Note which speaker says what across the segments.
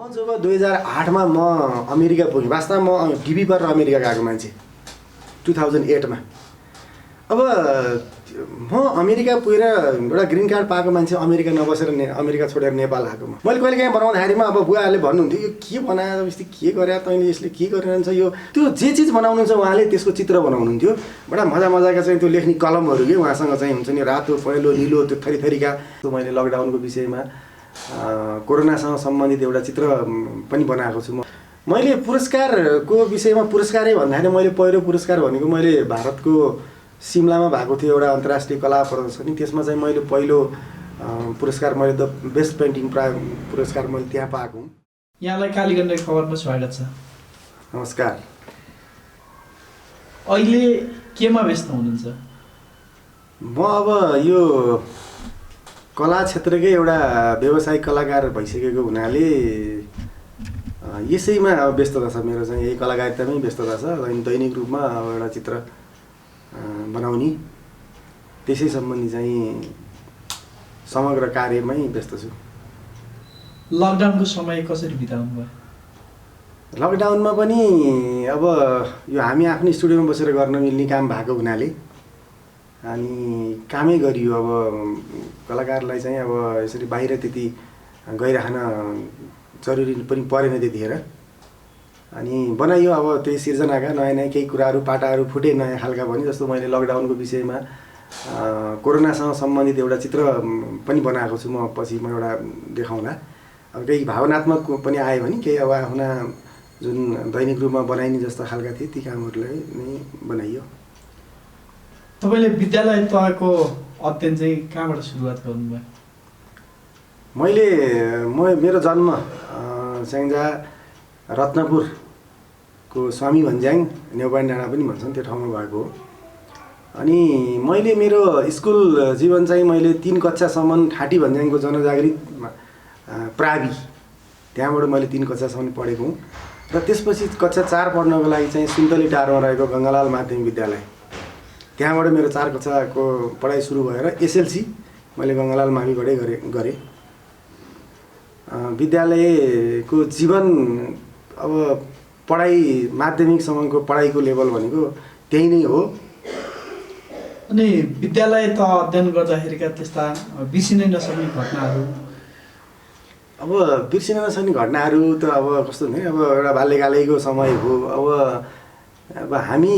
Speaker 1: जब 2008 मा म अमेरिका पुगेँ, वास्तवमा म टिभी पर अमेरिका गएको मान्छे 2008 मा। अब म अमेरिका पुगेर एउटा ग्रिन कार्ड पाएको मान्छे अमेरिका नबसेर अमेरिका छोडेर नेपाल आएको म। मैले कहिले काहीँ बनाउँदाखेरिमा अब बुवाहरूले भन्नुहुन्थ्यो यो के बनाएर यस्तै के गरे तैँले यसले के गरिरहन्छ यो त्यो जे चिज बनाउनुहुन्छ उहाँले त्यसको चित्र बनाउनुहुन्थ्यो। बडा मजाका चाहिँ त्यो लेख्ने कलमहरू के उहाँसँग चाहिँ हुन्छ नि रातो पहेँलो निलो त्यो थरीका। मैले लकडाउनको विषयमा कोरोनासँग सम्बन्धित एउटा चित्र पनि बनाएको छु। मैले पुरस्कारको विषयमा पुरस्कारै भन्दाखेरि मैले पहिलो पुरस्कार भनेको मैले भारतको सिमलामा भएको थियो एउटा अन्तर्राष्ट्रिय कला प्रदर्शनी, त्यसमा चाहिँ मैले पहिलो पुरस्कार मैले द बेस्ट पेन्टिङ पुरस्कार मैले त्यहाँ पाएको हुँ।
Speaker 2: यहाँलाई कालीगण्डकी खबरमा स्वागत छ।
Speaker 1: नमस्कार।
Speaker 2: अहिले केमा व्यस्त हुनुहुन्छ?
Speaker 1: म अब यो कला क्षेत्रकै एउटा व्यवसायिक कलाकार भइसकेको हुनाले यसैमा अब व्यस्तता छ मेरो चाहिँ, यही कलाकारितामै व्यस्तता छ। दैनिक रूपमा अब एउटा चित्र बनाउने त्यसै सम्बन्धी चाहिँ समग्र कार्यमै व्यस्त छु।
Speaker 2: लकडाउनको समय कसरी बिताउनु भयो?
Speaker 1: लकडाउनमा पनि अब यो हामी आफ्नो स्टुडियोमा बसेर गर्न मिल्ने काम भएको हुनाले अनि कामै गरियो। अब कलाकारलाई चाहिँ अब यसरी बाहिर त्यति गइरहन जरुरी पनि परेन त्यतिखेर, अनि बनाइयो। अब त्यही सिर्जनाका नयाँ नयाँ केही कुराहरू पाटाहरू फुटे नयाँ खालका पनि, जस्तो मैले लकडाउनको विषयमा कोरोनासँग सम्बन्धित एउटा चित्र पनि बनाएको छु म, पछि म एउटा देखाउँला। अब केही भावनात्मक पनि आयो भने केही अब आफ्ना जुन दैनिक रूपमा बनाइने जस्ता खालका थिए ती कामहरूलाई नै बनाइयो।
Speaker 2: तपाईँले विद्यालय तहको अध्ययन चाहिँ कहाँबाट सुरुवात गर्नुभयो?
Speaker 1: मेरो जन्म स्याङ्जा रत्नपुरको स्वामी भन्ज्याङ नेउपाने डाँडा पनि भन्छन् त्यो ठाउँमा भएको हो। अनि मैले मेरो स्कुल जीवन चाहिँ मैले 3 कक्षासम्म ठाटी भन्ज्याङको जनजागृत प्रावि त्यहाँबाट मैले 3 कक्षासम्म पढेको हुँ। र त्यसपछि कक्षा 4 पढ्नको लागि चाहिँ सुन्तली टारमा रहेको गङ्गालाल माध्यमिक विद्यालय, त्यहाँबाट मेरो 4 कक्षाको पढाइ सुरु भएर एसएलसी मैले गङ्गालाल माविबाटै गरेँ। विद्यालयको जीवन अब पढाइ माध्यमिकसम्मको पढाइको लेभल भनेको त्यही नै हो।
Speaker 2: अनि विद्यालय तह अध्ययन गर्दाखेरिका त्यस्ता बिर्सिन नसक्ने घटनाहरू?
Speaker 1: अब बिर्सिन नसक्ने घटनाहरू त अब कस्तो भने अब एउटा बाल्यकालैको समय हो। अब हामी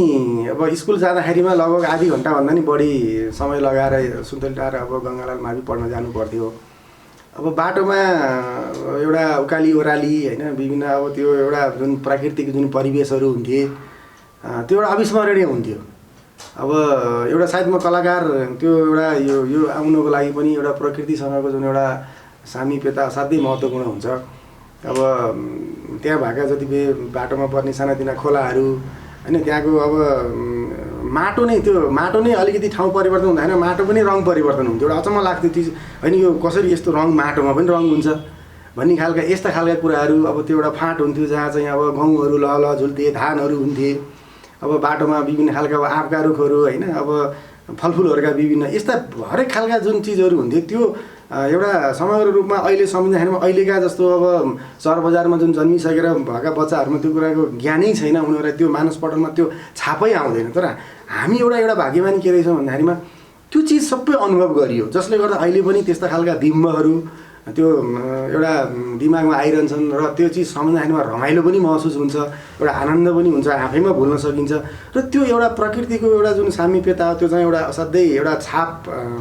Speaker 1: अब स्कुल जाँदाखेरिमा लगभग आधी घन्टाभन्दा नि बढी समय लगाएर सुन्तली टार अब गङ्गालाल मावि पढ्न जानु पर्थ्यो। अब बाटोमा एउटा उकाली ओह्राली होइन विभिन्न अब त्यो एउटा जुन प्राकृतिक जुन परिवेशहरू हुन्थे त्यो एउटा अविस्मरणीय हुन्थ्यो। अब एउटा सायद म कलाकार त्यो एउटा यो आउनको लागि पनि एउटा प्रकृतिसँगको जुन एउटा सामिप्यता असाध्यै महत्त्वपूर्ण हुन्छ। अब त्यहाँ भएका जति बाटोमा पर्ने सानातिना खोलाहरू होइन, त्यहाँको अब माटो नै अलिकति ठाउँ परिवर्तन हुँदैन, माटो पनि रङ परिवर्तन हुन्थ्यो। एउटा अचम्म लाग्थ्यो त्यो होइन, यो कसरी यस्तो रङ माटोमा पनि रङ हुन्छ भन्ने खालका यस्ता खालका कुराहरू। अब त्यो एउटा फाँट हुन्थ्यो जहाँ चाहिँ अब गहुँहरू लहल झुल्थे, धानहरू हुन्थे। अब बाटोमा विभिन्न खालका अब आँपका रुखहरू होइन, अब फलफुलहरूका विभिन्न यस्ता हरेक खालका जुन चिजहरू हुन्थ्यो त्यो एउटा समग्र रूपमा अहिले सम्झिँदाखेरिमा अहिलेका जस्तो अब सहर बजारमा जुन जन्मिसकेर भएका बच्चाहरूमा त्यो कुराको ज्ञानै छैन, उनीहरूलाई त्यो मानसपटलमा त्यो छापै आउँदैन। तर हामी एउटा भाग्यमानी के रहेछौँ भन्दाखेरिमा त्यो चिज सबै अनुभव गरियो, जसले गर्दा अहिले पनि त्यस्ता खालका बिम्बहरू त्यो एउटा दिमागमा आइरहन्छन् र त्यो चिज सम्झिँदाखेरिमा रमाइलो पनि महसुस हुन्छ, एउटा आनन्द पनि हुन्छ, आफैमा भुल्न सकिन्छ। र त्यो एउटा प्रकृतिको एउटा जुन सामिप्यता त्यो चाहिँ एउटा असाध्यै एउटा छाप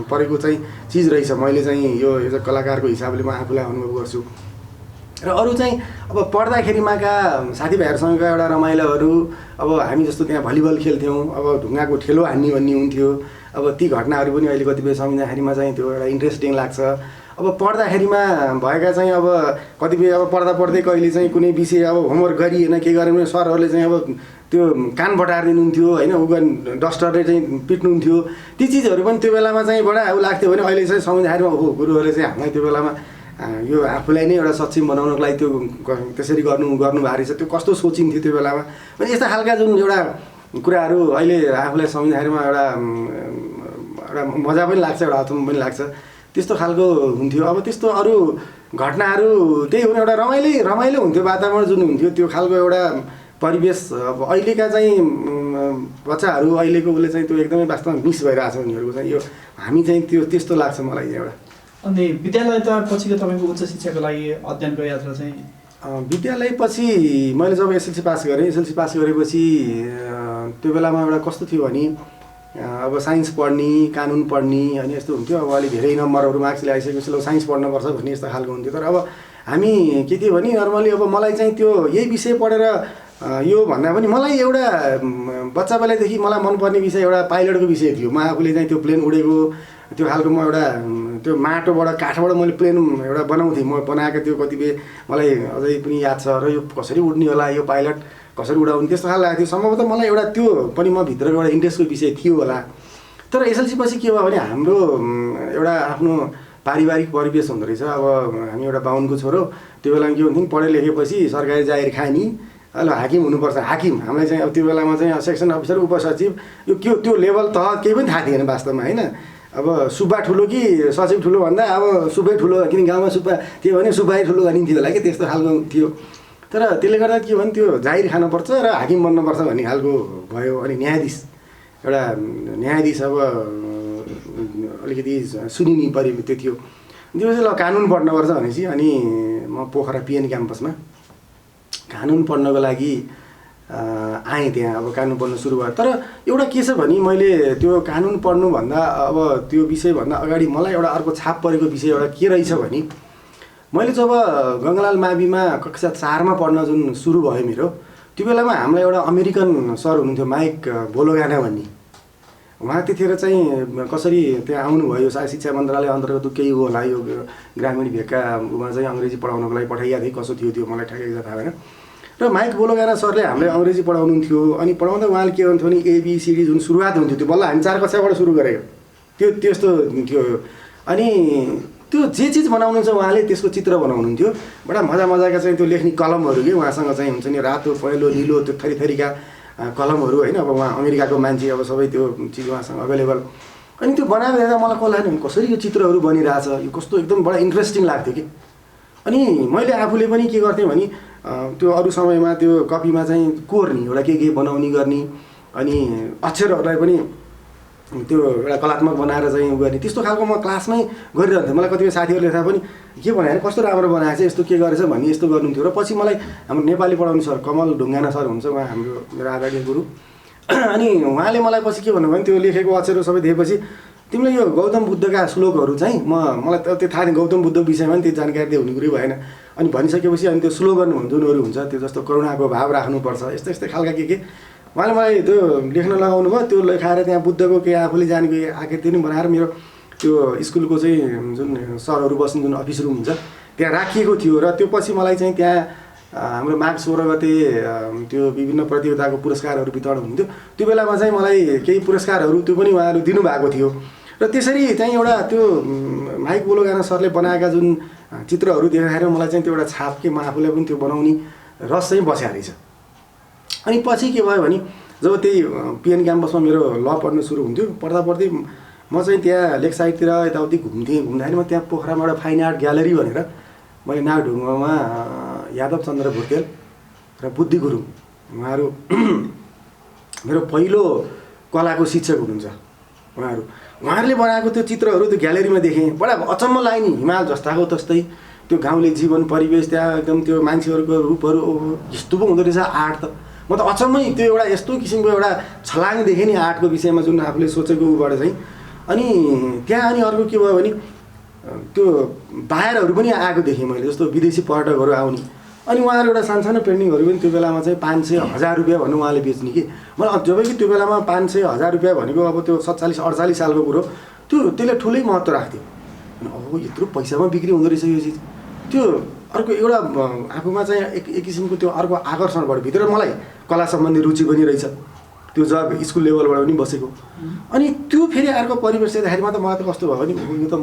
Speaker 1: परेको चाहिँ चिज रहेछ। मैले चाहिँ यो कलाकारको हिसाबले म आफूलाई अनुभव गर्छु। र अरू चाहिँ अब पढ्दाखेरिमाका साथीभाइहरूसँगका एउटा रमाइलोहरू, अब हामी जस्तो त्यहाँ भलिबल खेल्थ्यौँ, अब ढुङ्गाको ठेलो हान्ने भन्ने हुन्थ्यो। अब ती घटनाहरू पनि अहिले कतिपय सम्झिँदाखेरिमा चाहिँ त्यो एउटा इन्ट्रेस्टिङ लाग्छ। अब पढ्दाखेरिमा भएका चाहिँ अब कतिपय अब पढ्दै कहिले चाहिँ कुनै विषय अब होमवर्क गरिएन के गरेन भने सरहरूले चाहिँ अब त्यो कान बटार दिनुहुन्थ्यो होइन, डस्टरले चाहिँ पिट्नुहुन्थ्यो। ती चिजहरू पनि त्यो बेलामा चाहिँ बडा लाग्थ्यो भने अहिले चाहिँ सम्झिँदाखेरिमा ओहो गुरुहरूले चाहिँ हामीलाई त्यो बेलामा यो आफूलाई नै एउटा सक्षम बनाउनको लागि त्यो त्यसरी गर्नुभएको रहेछ, त्यो कस्तो सोचिन्थ्यो त्यो बेलामा भने यस्ता खालका जुन एउटा कुराहरू अहिले आफूलाई सम्झिँदाखेरिमा एउटा मजा पनि लाग्छ, एउटा अचम्म पनि लाग्छ। त्यस्तो खालको हुन्थ्यो। अब त्यस्तो अरू घटनाहरू त्यही हुने एउटा रमाइलो हुन्थ्यो वातावरण जुन हुन्थ्यो त्यो खालको एउटा परिवेश अब अहिलेका चाहिँ बच्चाहरू अहिलेको उसले चाहिँ त्यो एकदमै वास्तवमा मिस भइरहेको छ उनीहरूको चाहिँ यो हामी चाहिँ त्यो त्यस्तो लाग्छ मलाई चाहिँ एउटा।
Speaker 2: अनि विद्यालय त पछिको तपाईँको उच्च शिक्षाको लागि अध्ययनको यात्रा चाहिँ
Speaker 1: विद्यालयपछि मैले जब एसएलसी पास गरेँ, एसएलसी पास गरेपछि त्यो बेलामा एउटा कस्तो थियो भने अब साइन्स पढ्ने कानुन पढ्ने अनि यस्तो हुन्थ्यो। अब अलि धेरै नम्बरहरू मार्क्स ल्याइसकेपछि ल साइन्स पढ्नुपर्छ भन्ने यस्तो खालको हुन्थ्यो। तर अब हामी के थियो भने नर्मली अब मलाई चाहिँ त्यो यही विषय पढेर यो भन्दा पनि मलाई एउटा बच्चा बेलादेखि मलाई मनपर्ने विषय एउटा पाइलटको विषय थियो। म आफूले चाहिँ त्यो प्लेन उडेको त्यो खालको म एउटा त्यो माटोबाट काठबाट मैले प्लेन एउटा बनाउँथेँ। म बनाएको त्यो कतिपय मलाई अझै पनि याद छ र यो कसरी उड्ने होला, यो पाइलट कसरी उडाउने त्यस्तो खालको लागेको थियो। सम्भवतः मलाई एउटा त्यो पनि म भित्रको एउटा इन्ट्रेस्टको विषय थियो होला। तर एसएलसी पछि के भयो भने हाम्रो एउटा आफ्नो पारिवारिक परिवेश हुँदो रहेछ। अब हामी एउटा बाहुनको छोरो, त्यो बेलामा के हुन्थ्यो पढे लेखेपछि सरकारी जागिर खाने ल हाकिम हुनुपर्छ। हाकिम हामीलाई चाहिँ अब त्यो बेलामा चाहिँ सेक्सन अफिसर उपसचिव यो त्यो लेभल तह केही पनि थाहा थिएन वास्तवमा होइन। अब सुब्बा ठुलो कि सचिव ठुलो भन्दा अब सुब्बै ठुलो, किन गाउँमा सुब्बा थियो भने सुब्बाई ठुलो भनिन्थ्यो होला कि त्यस्तो खालको थियो। तर त्यसले गर्दा के भने त्यो जागिर खानुपर्छ र हाकिम बन्नुपर्छ भन्ने खालको भयो। अनि न्यायाधीश अब अलिकति सुनिने त्यो थियो। त्यो चाहिँ ल कानुन पढ्नुपर्छ भनेपछि अनि म पोखरा पिएन क्याम्पसमा कानुन पढ्नको लागि आएँ त्यहाँ। अब कानुन पढ्न सुरु भयो। तर एउटा के छ भने मैले त्यो कानुन पढ्नुभन्दा अब त्यो विषयभन्दा अगाडि मलाई एउटा अर्को छाप परेको विषय एउटा के रहेछ भने मैले जब गङ्गालाल माविमा कक्षा 4मा पढ्न जुन सुरु भयो मेरो, त्यो बेलामा हामीलाई एउटा अमेरिकन सर हुनुहुन्थ्यो माइक बोलोगाना भन्ने। उहाँ त्यतिखेर चाहिँ कसरी त्यहाँ आउनुभयो, सायद शिक्षा मन्त्रालय अन्तर्गत केही हो होला, यो ग्रामीण भेगका उमा चाहिँ अङ्ग्रेजी पढाउनको लागि पठाइया थिएँ। कसो थियो त्यो मलाई ठ्याक्कै थाहा भएन। र माइक बोलोगाना सरले हामीलाई अङ्ग्रेजी पढाउनुहुन्थ्यो। अनि पढाउँदा उहाँले के भन्थ्यो भने एबिसिडी जुन सुरुवात हुन्थ्यो त्यो बल्ल हामी 4 कक्षाबाट सुरु गरेको त्यो त्यस्तो थियो। अनि त्यो जे चिज बनाउनुहुन्छ उहाँले त्यसको चित्र बनाउनुहुन्थ्यो। बडा मजाका चाहिँ त्यो लेख्ने कलमहरू के उहाँसँग चाहिँ हुन्छ नि, रातो पहेँलो निलो त्यो थरीका कलमहरू होइन। अब उहाँ अमेरिकाको मान्छे, अब सबै त्यो चिज उहाँसँग अभाइलेबल। अनि त्यो बनाएर हेर्दा मलाई कस्तो लाग्यो कसरी यो चित्रहरू बनिरहेछ, यो कस्तो एकदम बडा इन्ट्रेस्टिङ लाग्थ्यो कि। अनि मैले आफूले पनि के गर्थेँ भने त्यो अरू समयमा त्यो कपीमा चाहिँ कोर्ने एउटा के बनाउने गर्ने अनि अक्षरहरूलाई पनि त्यो एउटा कलात्मक बनाएर चाहिँ गर्ने त्यस्तो खालको म क्लासमै गरिरहन्थेँ। मलाई कतिपय साथीहरूले थाहा पनि के बनायो कस्तो राम्रो बनाएको छ, यस्तो के गरेछ भन्ने यस्तो गर्नुहुन्थ्यो। र पछि मलाई हाम्रो नेपाली पढाउने सर कमल ढुङ्गाना सर हुनुहुन्छ, उहाँ हाम्रो मेरो आदरणीय गुरु। अनि उहाँले मलाई पछि के भन्नुभयो भने त्यो लेखेको अक्षरहरू सबै दिएपछि तिमीले यो गौतम बुद्धका श्लोकहरू चाहिँ मलाई त्यो थाहा थिएन, गौतम बुद्ध विषयमा पनि त्यो जानकारी दिए हुने कुरो भएन। अनि भनिसकेपछि अनि त्यो स्लोगन जुनहरू हुन्छ त्यो जस्तो करुणाको भाव राख्नुपर्छ यस्तै खालका के उहाँले मलाई त्यो लेख्न लगाउनु भयो। त्यो लेखाएर त्यहाँ बुद्धको के आफूले जानेको आकृति पनि बनाएर मेरो त्यो स्कुलको चाहिँ जुन सरहरू बस्ने जुन अफिस रुम हुन्छ त्यहाँ राखिएको थियो। र त्यो पछि मलाई चाहिँ त्यहाँ हाम्रो माघ 16 गते त्यो विभिन्न प्रतियोगिताको पुरस्कारहरू वितरण हुन्थ्यो। त्यो बेलामा चाहिँ मलाई केही पुरस्कारहरू त्यो पनि उहाँहरू दिनुभएको थियो। र त्यसरी चाहिँ एउटा त्यो माइक बोलोगाना सरले बनाएका जुन चित्रहरू देखाएर मलाई चाहिँ त्यो एउटा छाप के म आफूलाई पनि त्यो बनाउने रस चाहिँ बस्या रहेछ। अनि पछि के भयो भने जब त्यही पिएन क्याम्पसमा मेरो ल पढ्न सुरु हुन्थ्यो, पढ्दा पढ्दै म चाहिँ त्यहाँ लेक साइडतिर यताउति घुम्दाखेरि म त्यहाँ पोखरामा एउटा फाइन आर्ट ग्यालरी भनेर मैले नागढुङ्गामा यादव चन्द्र भुर्तेल र बुद्धि गुरुङ उहाँहरू मेरो पहिलो कलाको शिक्षक हुनुहुन्छ। उहाँहरूले बनाएको त्यो चित्रहरू त्यो ग्यालेरीमा देखेँ, बडा अचम्म लाग्ने। हिमाल जस्ताको तस्तै त्यो गाउँले जीवन परिवेश, त्यहाँ एकदम त्यो मान्छेहरूको रूपहरू यस्तो पो हुँदो रहेछ आर्ट त। म त अचम्मै त्यो एउटा यस्तो किसिमको एउटा छलाङ देखेँ नि आर्टको विषयमा जुन आफूले सोचेको उबाट चाहिँ। अनि त्यहाँ अनि अर्को के भयो भने त्यो बाहिरहरू पनि आएको देखेँ मैले, जस्तो विदेशी पर्यटकहरू आउने। अनि उहाँहरू एउटा सानो पेन्टिङहरू पनि त्यो बेलामा चाहिँ 500-1000 रुपियाँ भन्नु उहाँले बेच्ने कि। मलाई जब कि त्यो बेलामा 500-1000 रुपियाँ भनेको अब त्यो 47-48 सालको कुरो, त्यसले ठुलै महत्त्व राख्थ्यो। अनि अब यत्रो पैसामा बिक्री हुँदो रहेछ यो चिज। त्यो अर्को एउटा आफूमा चाहिँ एक किसिमको त्यो अर्को आकर्षण बढ्यो भित्र। मलाई कला सम्बन्धी रुचि पनि रहेछ त्यो जब स्कुल लेभलबाट पनि बसेको। अनि त्यो फेरि अर्को परिवेश हेर्दाखेरिमा त मलाई त कस्तो भयो भने यो त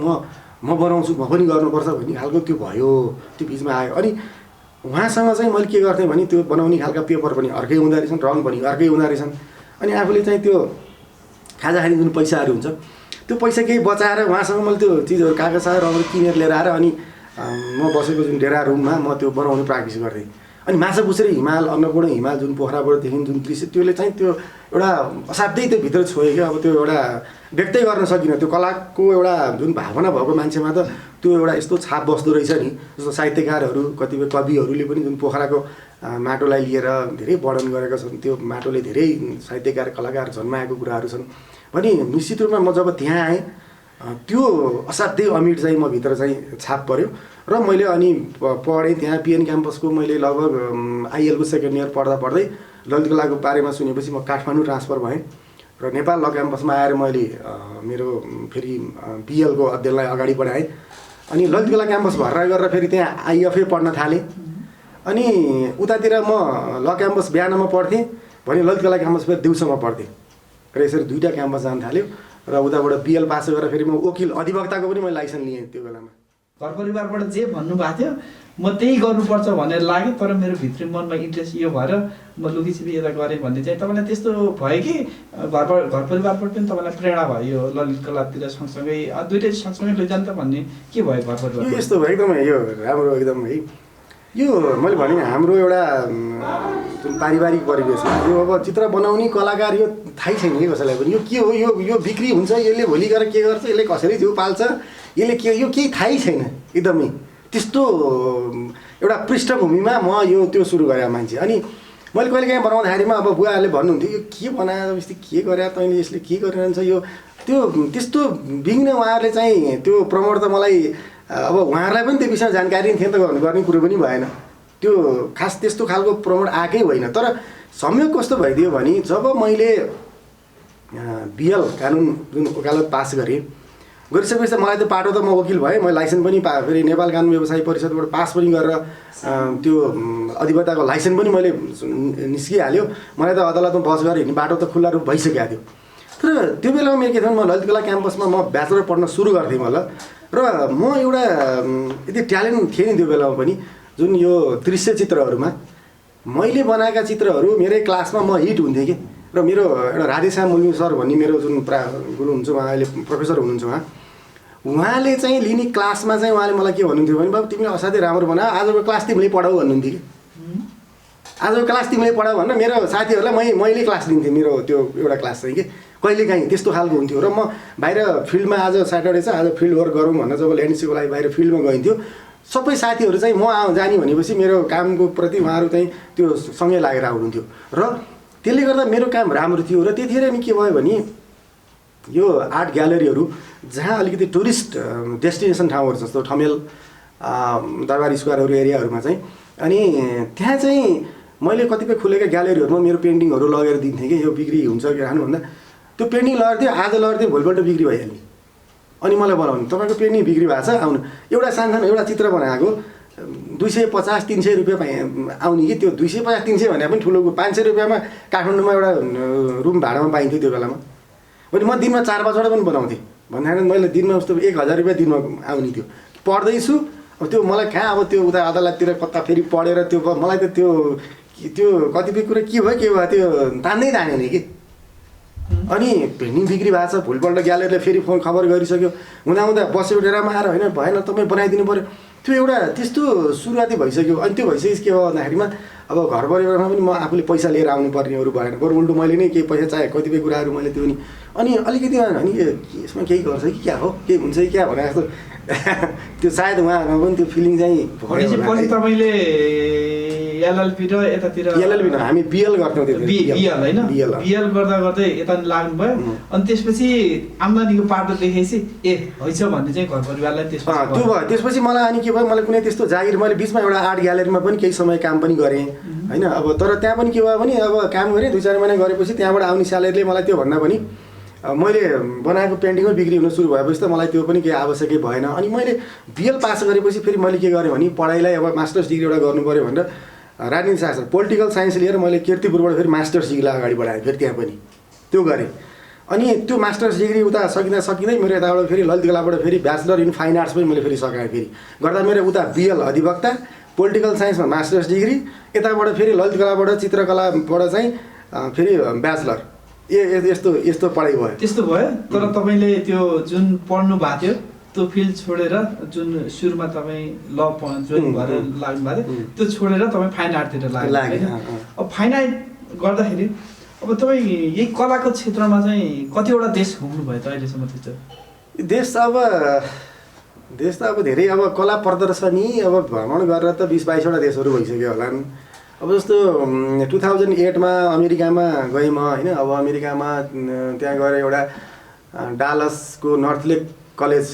Speaker 1: म बनाउँछु, म पनि गर्नुपर्छ भन्ने खालको त्यो भयो, त्यो बिचमा आयो। अनि उहाँसँग चाहिँ मैले के गर्थेँ भने त्यो बनाउने खालका पेपर पनि अर्कै हुँदो रहेछन्, रङ पनि अर्कै हुँदो रहेछन्। अनि आफूले चाहिँ त्यो खाजा खाने जुन पैसाहरू हुन्छ त्यो पैसा केही बचाएर उहाँसँग मैले त्यो चिजहरू कागज रङहरू किनेर लिएर आएर अनि म बसेको जुन डेरा रुममा म त्यो बनाउने प्र्याक्टिस गर्थेँ। अनि माछापुच्छ्रे हिमाल, अन्नपूर्ण हिमाल जुन पोखराबाट देखिने जुन दृश्य, त्यसले चाहिँ त्यो एउटा असाध्यै त्यो भित्र छोयो क्या। अब त्यो एउटा व्यक्तै गर्न सकिनँ। त्यो कलाको एउटा जुन भावना भएको मान्छेमा त त्यो एउटा यस्तो छाप बस्दो रहेछ नि। जस्तो साहित्यकारहरू, कतिपय कविहरूले पनि जुन पोखराको माटोलाई लिएर धेरै वर्णन गरेका छन्, त्यो माटोले धेरै साहित्यकार कलाकार जन्माएको कुराहरू छन् भने निश्चित रूपमा म जब त्यहाँ आएँ त्यो असाध्यै अमिट चाहिँ म भित्र चाहिँ छाप पऱ्यो। र मैले अनि पढेँ त्यहाँ पिएन क्याम्पसको। मैले लगभग आइएलको सेकेन्ड इयर पढ्दा पढ्दै ललित कलाको बारेमा सुनेपछि म काठमाडौँ ट्रान्सफर भएँ र नेपाल ल क्याम्पसमा आएर मैले मेरो फेरि बिएलको अध्ययनलाई अगाडि बढाएँ। अनि ललित कला क्याम्पस भर्ना गरेर फेरि त्यहाँ आइएफए पढ्न थालेँ। अनि उतातिर म ल क्याम्पस बिहानमा पढ्थेँ भने ललित कला क्याम्पस फेरि दिउँसोमा पढ्थेँ र यसरी दुईवटा क्याम्पस जान थाल्यो। र उताबाट बिएल पास गरेर फेरि म वकिल अधिवक्ताको पनि मैले लाइसेन्स लिएँ त्यो बेलामा।
Speaker 2: घर परिवारबाट जे भन्नुभएको थियो म त्यही गर्नुपर्छ भनेर लाग्यो, तर मेरो भित्री मनमा इन्ट्रेस्ट यो भएर म लुकीछिपी यता गरेँ भन्ने चाहिँ तपाईँलाई त्यस्तो भयो कि घर परिवारबाट पनि तपाईँलाई प्रेरणा भयो ललित कलातिर सँगसँगै दुइटै सँगसँगै लैजान्छ भन्ने के भयो घर परिवार?
Speaker 1: यस्तो भयो एकदमै, यो राम्रो एकदम है। यो मैले भने हाम्रो एउटा जुन पारिवारिक परिवेश हो, यो अब चित्र बनाउने कलाकार यो थाहै छैन कि कसैलाई पनि। यो के हो, यो बिक्री हुन्छ, यसले भोलि गएर के गर्छ, यसले कसरी जिउ पाल्छ, यसले के, यो केही थाहै छैन एकदमै। त्यस्तो एउटा पृष्ठभूमिमा म त्यो सुरु गरेँ मान्छे। अनि मैले कहिले काहीँ बनाउँदाखेरिमा अब बुवाहरूले भन्नुहुन्थ्यो यो के बनायो यस्तो, के गरे तैँले, यसले के गरिरहन्छ यो, त्यो त्यस्तो बिग्न उहाँहरूले चाहिँ त्यो प्रमोट त मलाई अब उहाँहरूलाई पनि त्यो विषयमा जानकारी थिएन त गर्ने कुरो पनि भएन। त्यो खास त्यस्तो खालको प्रमोट आएकै होइन। तर संयोग कस्तो भइदियो भने जब मैले बिएल कानुन जुन वकालत पास गरेँ, गरिसकेपछि मलाई त पाटो त म वकिल भएँ, मैले लाइसेन्स पनि फेरि नेपाल कानुन व्यवसायी परिषदबाट पास पनि गरेर त्यो अधिवक्ताको लाइसेन्स पनि मैले निस्किहाल्यो। मलाई त अदालतमा बस गरेर हिँड्ने बाटो त खुल्ला रूप भइसकेको थियो। तर त्यो बेलामा मेरो के थियो, म ललित कला क्याम्पसमा म ब्याचलर पढ्न सुरु गर्थेँ मलाई। र म एउटा यति ट्यालेन्ट थिएँ नि त्यो बेलामा पनि, जुन यो दृश्य चित्रहरूमा मैले बनाएका चित्रहरू मेरै क्लासमा म हिट हुन्थेँ कि। र मेरो एउटा राधेश्याम मुल्मी सर भन्ने मेरो जुन गुरु हुनुहुन्छ, उहाँ अहिले प्रोफेसर हुनुहुन्छ, उहाँले चाहिँ लिने क्लासमा चाहिँ उहाँले मलाई के भन्नुहुन्थ्यो भने बाबु तिमीले असाध्यै राम्रो बनाऊ, आजको क्लास तिमीले पढाऊ भन्नुहुन्थ्यो कि। आजको क्लास तिमीले पढाऊ भनेर मेरो साथीहरूलाई मैले क्लास दिन्थेँ। मेरो त्यो एउटा क्लास चाहिँ कि कहिलेकाहीँ त्यस्तो खालको हुन्थ्यो। र म बाहिर फिल्डमा आज स्याटरडे छ, आज फिल्ड वर्क गरौँ भनेर जब ल्यान्डस्केपको लागि बाहिर फिल्डमा गइन्थ्यो, सबै साथीहरू चाहिँ म जाने भनेपछि मेरो कामको प्रति उहाँहरू चाहिँ त्यो सँगै लागेर आउनुहुन्थ्यो। र त्यसले गर्दा मेरो काम राम्रो थियो। र त्यतिखेर नि के भयो भने यो आर्ट ग्यालरीहरू जहाँ अलिकति टुरिस्ट डेस्टिनेसन ठाउँहरू जस्तो ठमेल, दरबार स्क्वायरहरू एरियाहरूमा चाहिँ, अनि त्यहाँ चाहिँ मैले कतिपय खुलेका ग्यालरीहरूमा मेरो पेन्टिङहरू लगेर दिन्थेँ कि यो बिक्री हुन्छ कि राख्नुभन्दा त्यो पेन्टिङ लगेर थियो, आज लगेर थियो, भोलिपल्ट बिक्री भइहाल्ने। अनि मलाई बोलाउनु, तपाईँको पेन्टिङ बिक्री भएको छ, आउनु। एउटा सानो एउटा चित्र बनाएको 250-300 रुपियाँ आउने कि। त्यो 250-300 भने पनि ठुलो 500 रुपियाँमा काठमाडौँमा एउटा रुम भाडामा पाइन्थ्यो त्यो बेलामा। अनि म दिनमा 4-5वटा पनि बनाउँथेँ। भन्दाखेरि मैले दिनमा जस्तो 1000 रुपियाँ दिनमा आउने थियो। पढ्दैछु अब त्यो मलाई कहाँ अब त्यो उता अदालततिर कता फेरि पढेर त्यो मलाई त त्यो कतिपय कुरा के भयो त्यो तान्दैन कि। अनि पेन्टिङ बिक्री भएको छ, भोलिपल्ट ग्यालरीले फेरि फोन खबर गरिसक्यो, हुँदा बसेको डेरामा आएर होइन भएन तपाईँ बनाइदिनु पऱ्यो। त्यो एउटा त्यस्तो सुरुवाती भइसक्यो। अनि त्यो भइसकेपछि के भयो भन्दाखेरिमा अब घर परिवारमा पनि म आफूले पैसा लिएर आउनुपर्नेहरू भएन, बरु उल्टो मैले नै केही पैसा चाहे, कतिपय कुराहरू मैले त्यो नि। अनि अलिकति अनि यसमा केही गर्छ कि क्या हो, केही हुन्छ कि क्या भने जस्तो त्यो सायद उहाँहरूमा पनि त्यो फिलिङ चाहिँ
Speaker 2: पछि तपाईँले एलएलबी र यतातिर
Speaker 1: एलएलबी न हामी बिएल गर्थ्यौँ। त्यो
Speaker 2: बिएल होइन, बिएल गर्दा गर्दै यता लाग्नुभयो। अनि त्यसपछि आम्दानीको पाटो देखेपछि ए हैछ भन्ने चाहिँ घर परिवारलाई त्यसपछि
Speaker 1: त्यो भयो। त्यसपछि मलाई अनि के भयो, मलाई कुनै त्यस्तो जागिर, मैले बिचमा एउटा आर्ट ग्यालरीमा पनि केही समय काम पनि गरेँ होइन। अब तर त्यहाँ पनि के भयो भने अब काम गरेँ 2-4 महिना गरेपछि त्यहाँबाट आउने स्यालेरीले मलाई त्यो भन्दा पनि मैले बनाएको पेन्टिङमै बिक्री हुन सुरु भएपछि त मलाई त्यो पनि केही आवश्यकै भएन। अनि मैले बिएल पास गरेपछि फेरि मैले के गरेँ भने पढाइलाई अब मास्टर्स डिग्री एउटा गर्नु पऱ्यो भनेर राजनीति शास्त्र पोलिटिकल साइन्स लिएर मैले कीर्तिपुरबाट फेरि मास्टर्स डिग्रीलाई अगाडि बढाएँ। फेरि त्यहाँ पनि त्यो गरेँ। अनि त्यो मास्टर्स डिग्री उता सकिँदै मेरो यताबाट फेरि ललित कलाबाट फेरि ब्याचलर इन फाइन आर्ट्स पनि मैले फेरि सकाएँ। फेरि गर्दा मेरो उता बिएल अधिवक्ता, पोलिटिकल साइन्समा मास्टर्स डिग्री, यताबाट फेरि ललित कलाबाट चित्रकलाबाट चाहिँ फेरि ब्याचलर। यस्तो पढाइ भयो।
Speaker 2: त्यस्तो भयो। तर तपाईँले त्यो जुन पढ्नु भएको थियो त्यो फिल्ड छोडेर जुन सुरुमा तपाईँ ल जोइन भएर लाग्नु भएको थियो त्यो छोडेर तपाईँ फाइन आर्टतिर लाग्यो होइन। अब फाइन आर्ट गर्दाखेरि अब तपाईँ यही कलाको क्षेत्रमा चाहिँ कतिवटा देश घुम्नुभयो त अहिलेसम्म त्यस्तो?
Speaker 1: देश त अब धेरै अब कला प्रदर्शनी अब भ्रमण गरेर त 20-22वटा देशहरू भइसक्यो होलान्। अब जस्तो 2008मा अमेरिकामा गएँ म होइन। अब अमेरिकामा त्यहाँ गएर एउटा डालसको नर्थलेक कलेज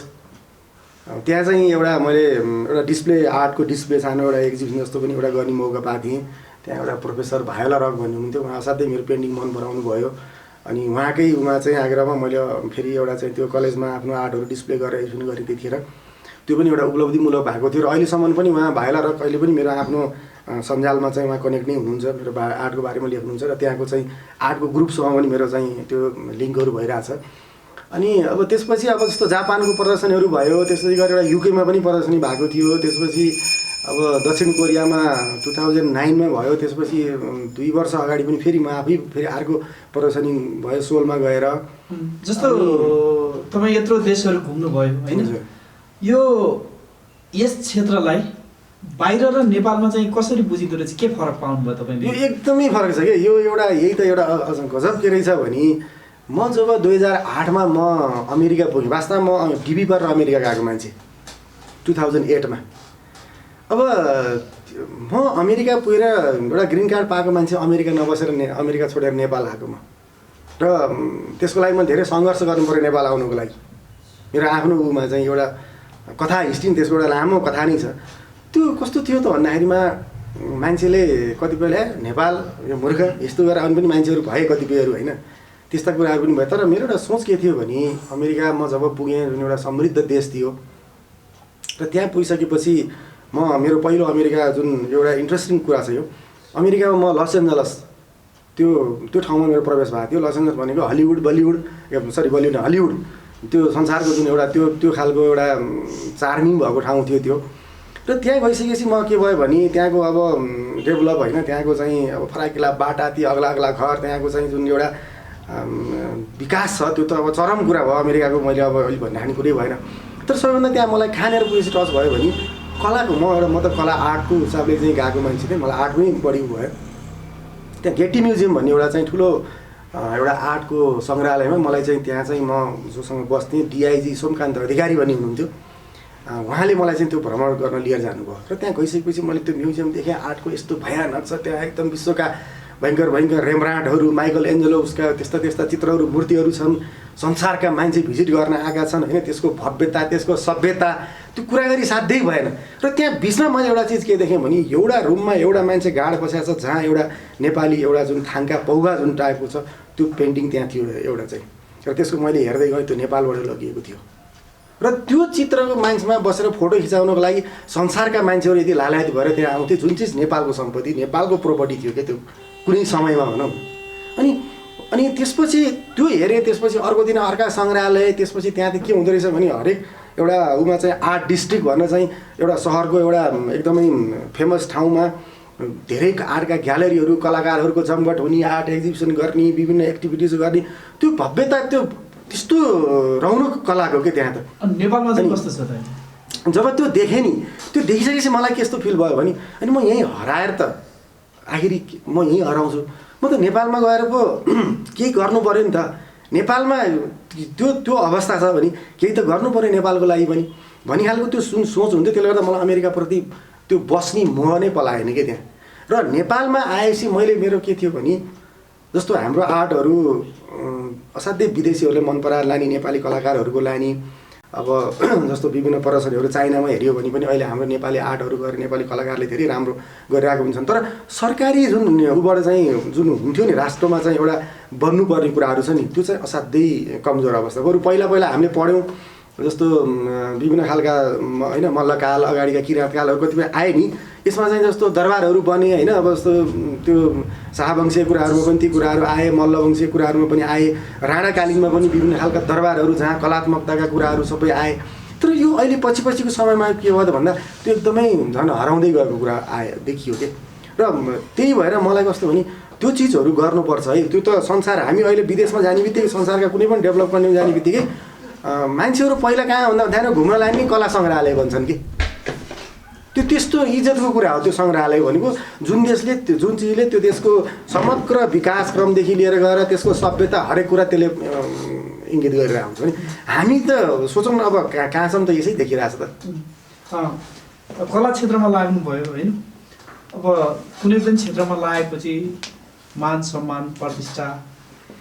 Speaker 1: त्यहाँ चाहिँ एउटा मैले एउटा डिस्प्ले आर्टको डिस्प्ले सानो एउटा एक्जिबिसन जस्तो पनि एउटा गर्ने मौका पाएको थिएँ। त्यहाँ एउटा प्रोफेसर भायोला रक भन्ने हुनुहुन्थ्यो, उहाँ असाध्यै मेरो पेन्टिङ मन पराउनु भयो। अनि उहाँ चाहिँ आग्रहमा मैले फेरि एउटा चाहिँ त्यो कलेजमा आफ्नो आर्टहरू डिस्प्ले गरेर एक्जिबिसन गरेँ। त्यतिखेर त्यो पनि एउटा उपलब्धिमूलक भएको थियो र अहिलेसम्म पनि उहाँ भायोला रक अहिले पनि मेरो आफ्नो सञ्जालमा चाहिँ उहाँ कनेक्ट नै हुनुहुन्छ, मेरो आर्टको बारेमा लेख्नुहुन्छ र त्यहाँको चाहिँ आर्टको ग्रुपसँग पनि मेरो चाहिँ त्यो लिङ्कहरू भइरहेछ। अनि अब त्यसपछि अब जस्तो जापानको प्रदर्शनीहरू भयो, त्यसपछि गएर एउटा युकेमा पनि प्रदर्शनी भएको थियो। त्यसपछि अब दक्षिण कोरियामा 2009मा भयो। त्यसपछि 2 वर्ष अगाडि पनि फेरि म आफै फेरि अर्को प्रदर्शनी भयो सोलमा गएर।
Speaker 2: जस्तो तपाईँ यत्रो देशहरू घुम्नुभयो होइन, यो यस क्षेत्रलाई बाहिर र नेपालमा चाहिँ कसरी बुझिँदो रहेछ, के फरक पाउनुभयो तपाईँले?
Speaker 1: यो एकदमै फरक छ क्या। यो एउटा यही त एउटा गजब के रहेछ भने म जब 2008मा म अमेरिका पुगेँ, वास्तवमा म डिबी पर अमेरिका गएको मान्छे 2008मा। अब म अमेरिका पुगेर एउटा ग्रिन कार्ड पाएको मान्छे अमेरिका नबसेर अमेरिका छोडेर नेपाल आएको म। र त्यसको लागि मैले धेरै सङ्घर्ष गर्नु पऱ्यो नेपाल आउनुको लागि। मेरो आफ्नो उमा चाहिँ एउटा कथा हिस्ट्री त्यसको एउटा लामो कथा नै छ। त्यो कस्तो थियो त भन्दाखेरिमा मान्छेले कतिपयले नेपाल यो मूर्ख यस्तो गरेर आउने पनि मान्छेहरू भए कतिपयहरू होइन, त्यस्ता कुराहरू पनि भयो। तर मेरो एउटा सोच के थियो भने अमेरिकामा जब पुगेँ जुन एउटा समृद्ध देश थियो र त्यहाँ पुगिसकेपछि मेरो पहिलो अमेरिका जुन एउटा इन्ट्रेस्टिङ कुरा छ यो अमेरिकामा म लस एन्जलस त्यो ठाउँमा मेरो प्रवेश भएको थियो। लस एन्जलस भनेको हलिउड हलिउड त्यो संसारको जुन एउटा त्यो खालको एउटा चार्मिङ भएको ठाउँ थियो त्यो। र त्यहाँ गइसकेपछि म के भयो भने त्यहाँको अब डेभलप होइन, त्यहाँको चाहिँ अब फराकिला बाटा, ती अग्ला अग्ला घर, त्यहाँको चाहिँ जुन एउटा विकास छ त्यो त अब चरम कुरा भयो अमेरिकाको। मैले अब अहिले भन्ने कुरै भएन। तर सबैभन्दा त्यहाँ मलाई कहाँनिर पुगेपछि टच भयो भने कलाको म त कला आर्टको हिसाबले चाहिँ गएको मान्छे थिएँ, मलाई आर्ट पनि बढी भयो। त्यहाँ गेटी म्युजियम भन्ने एउटा चाहिँ ठुलो एउटा आर्टको सङ्ग्रहालयमा मलाई चाहिँ त्यहाँ चाहिँ म जोसँग बस्थेँ डिआइजी सोमकान्त अधिकारी भन्ने हुनुहुन्थ्यो, उहाँले मलाई चाहिँ त्यो भ्रमण गर्न लिएर जानुभयो। र त्यहाँ गइसकेपछि मैले त्यो म्युजियम देखेँ, आर्टको यस्तो भयानक छ त्यहाँ, एकदम विश्वका भयङ्कर भयङ्कर रेम्ब्रान्डहरू, माइकल एन्जेलोसका त्यस्ता चित्रहरू, मूर्तिहरू छन्। संसारका मान्छे भिजिट गर्न आएका छन् होइन, त्यसको भव्यता, त्यसको सभ्यता, त्यो कुरा गरी साध्यै भएन। र त्यहाँ बिचमा मैले एउटा चिज के देखेँ भने एउटा रुममा एउटा मान्छे गाड बसेको छ जहाँ एउटा नेपाली एउटा जुन थाङ्का पौवा जुन टाइपको छ त्यो पेन्टिङ त्यहाँ थियो एउटा चाहिँ। र त्यसको मैले हेर्दै गएँ, त्यो नेपालबाट लगिएको थियो। र त्यो चित्रको मान्छेमा बसेर फोटो खिचाउनको लागि संसारका मान्छेहरू यदि लालायत भएर त्यहाँ आउँथे, जुन चिज नेपालको सम्पत्ति, नेपालको प्रोपर्टी थियो क्या त्यो कुनै समयमा भनौँ। अनि त्यसपछि त्यो हेरेँ। त्यसपछि अर्को दिन अर्का सङ्ग्रहालय, त्यसपछि त्यहाँ के हुँदो रहेछ भने हरेक एउटा उमा चाहिँ आर्ट डिस्ट्रिक्ट भन्न चाहिँ एउटा सहरको एउटा एकदमै फेमस ठाउँमा धेरै आर्टका ग्यालरीहरू, कलाकारहरूको जमघट हुने, आर्ट एक्जिबिसन गर्ने, विभिन्न एक्टिभिटिज गर्ने, त्यो भव्यता, त्यो त्यस्तो रौनक कलाको के त्यहाँ त।
Speaker 2: नेपालमा चाहिँ कस्तो छ त?
Speaker 1: जब त्यो देखेँ नि, त्यो देखिसकेपछि मलाई कस्तो फिल भयो भने अनि म यहीँ हराएर त आखिरी म यहीँ हराउँछु, म त नेपालमा गएर पो केही गर्नु पऱ्यो नि त। नेपालमा त्यो अवस्था छ भने केही त गर्नु पऱ्यो नेपालको लागि पनि भन्ने खालको त्यो सोच हुन्थ्यो। त्यसले गर्दा मलाई अमेरिकाप्रति त्यो बस्ने मोह नै पलाएन क्या त्यहाँ। र नेपालमा आएपछि मैले मेरो के थियो भने जस्तो हाम्रो आर्टहरू असाध्यै विदेशीहरूले मन पराएर लाने, नेपाली कलाकारहरूको लाने। अब जस्तो विभिन्न प्रदर्शनीहरू चाइनामा हेऱ्यो भने पनि अहिले हाम्रो नेपाली आर्टहरू गरेर नेपाली कलाकारले धेरै राम्रो गरिरहेको हुन्छन्। तर सरकारी जुन उबाट चाहिँ जुन हुन्थ्यो नि राष्ट्रमा चाहिँ एउटा बन्नुपर्ने कुराहरू छ नि, त्यो चाहिँ असाध्यै कमजोर अवस्था। बरु पहिला हामीले पढ्यौँ जस्तो विभिन्न खालका होइन मल्लकाल अगाडिका किराँतकालहरू कतिपय आए नि, यसमा चाहिँ जस्तो दरबारहरू बने होइन। अब जस्तो त्यो शाहवंशीय कुराहरूमा पनि ती कुराहरू आए, मल्लवंशीय कुराहरूमा पनि आए, राणाकालीनमा पनि विभिन्न खालका दरबारहरू जहाँ कलात्मकताका कुराहरू सबै आए। तर यो अहिले पछिको समयमा के भयो त भन्दा त्यो एकदमै झन् हराउँदै गएको कुरा देखियो के। र त्यही भएर मलाई कस्तो भने त्यो चिजहरू गर्नुपर्छ है। त्यो त संसार, हामी अहिले विदेशमा जाने बित्तिकै संसारका कुनै पनि डेभलप गर्ने जाने बित्तिकै मान्छेहरू पहिला कहाँ भन्दा त्यहाँ घुम्न लाग्ने कला सङ्ग्रहालय भन्छन् कि त्यो त्यस्तो इज्जतको कुरा हो त्यो सङ्ग्रहालय भनेको जुन देशले जुन चिजले त्यो देशको समग्र विकास क्रमदेखि लिएर गएर त्यसको सभ्यता हरेक कुरा त्यसले इङ्गित गरेर आउँछ भने हामी त सोचौँ न अब कहाँसम्म त यसै देखिरहेछ त
Speaker 2: कला क्षेत्रमा लाग्नुभयो होइन अब कुनै पनि क्षेत्रमा लागेपछि मान सम्मान प्रतिष्ठा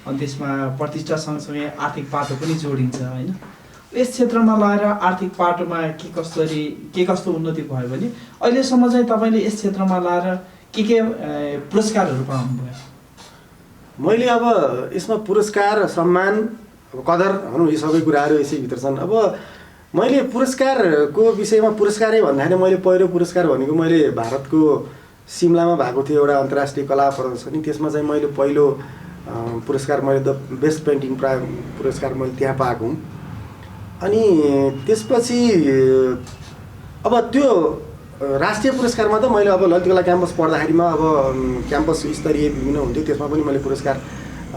Speaker 2: अनि त्यसमा प्रतिष्ठा सँगसँगै आर्थिक पाटो पनि जोडिन्छ होइन यस क्षेत्रमा लगाएर आर्थिक पाटोमा के कस्तो उन्नति भयो भने अहिलेसम्म चाहिँ तपाईँले यस क्षेत्रमा लगाएर के पुरस्कारहरू पाउनुभयो?
Speaker 1: मैले अब यसमा पुरस्कार सम्मान कदर भनौँ यी सबै कुराहरू यसैभित्र छन्। अब मैले पुरस्कारको विषयमा पुरस्कारै भन्दाखेरि मैले पहिलो पुरस्कार भनेको मैले भारतको सिमलामा भएको थियो एउटा अन्तर्राष्ट्रिय कला प्रदर्शनी, त्यसमा चाहिँ मैले पहिलो पुरस्कार मैले द बेस्ट पेन्टिङ पुरस्कार मैले त्यहाँ पाएको हुँ। अनि त्यसपछि अब त्यो राष्ट्रिय पुरस्कारमा त मैले अब ललित कला क्याम्पस पढ्दाखेरिमा अब क्याम्पस स्तरीय विभिन्न हुन्थ्यो, त्यसमा पनि मैले पुरस्कार